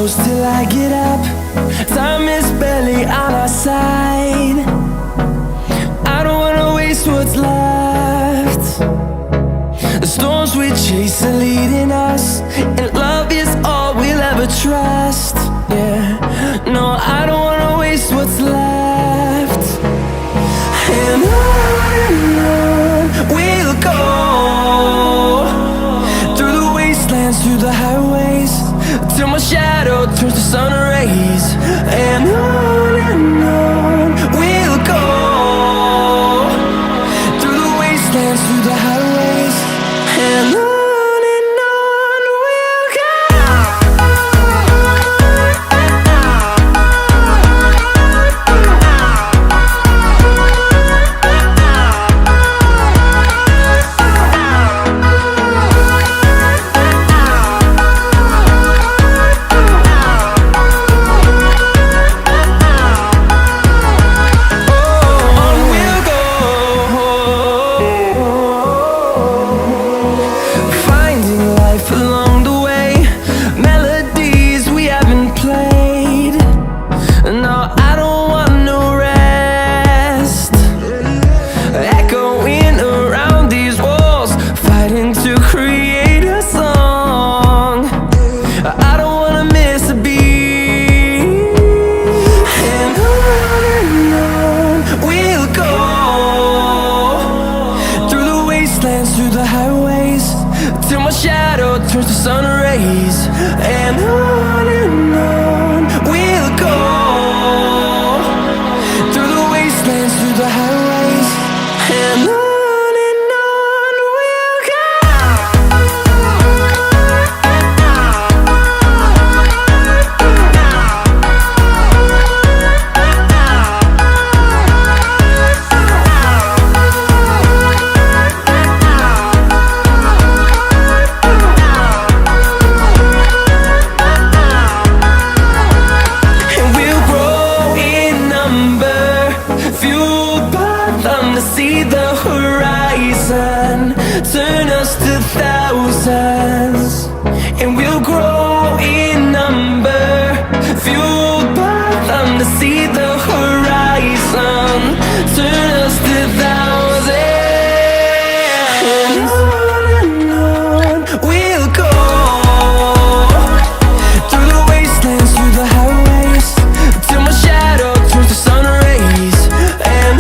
close till I get up. Time is barely on our side. I don't wanna waste what's left. The storms we chase are leading us, and love is all we'll ever trust. Yeah, no, I don't wanna waste what's left. And on we'll go, through the wastelands, through the highways, till my shadow turns to sun rays. And on we'll go, through the wastelands, through the highways, and on we'll go. Through the highways, till my shadow turns to sun rays. And on we'll go, through the wastelands, through the highways, and on we'll go. See the horizon turn us to thousands, and we'll grow in number, fueled by them to see the horizon turn us to thousands. And on we'll go, through the wastelands, through the highways, till my shadow turns to sun rays. And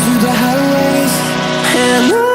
through the highways, and on.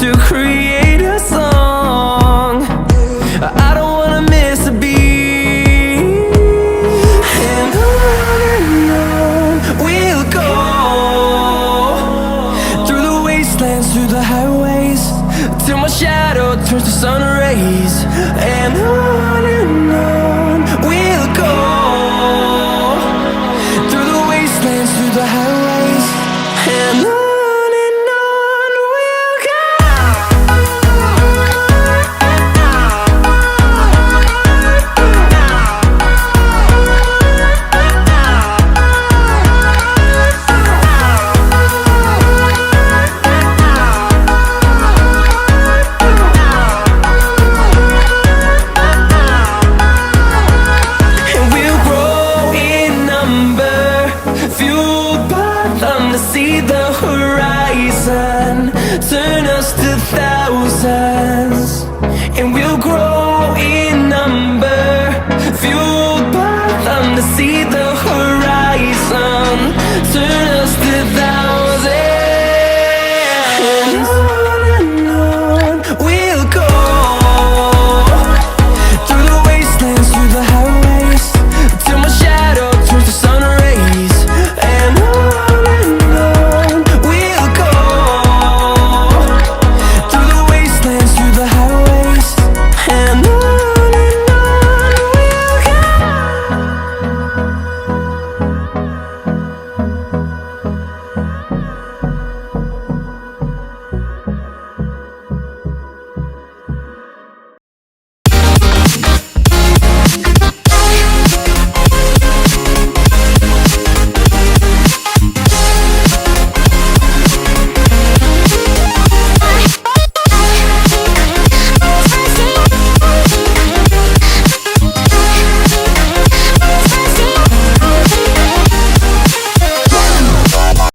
To create a song, I don't wanna miss a beat. And on we'll go, through the wastelands, through the highways, till my shadow turns to sun rays. And on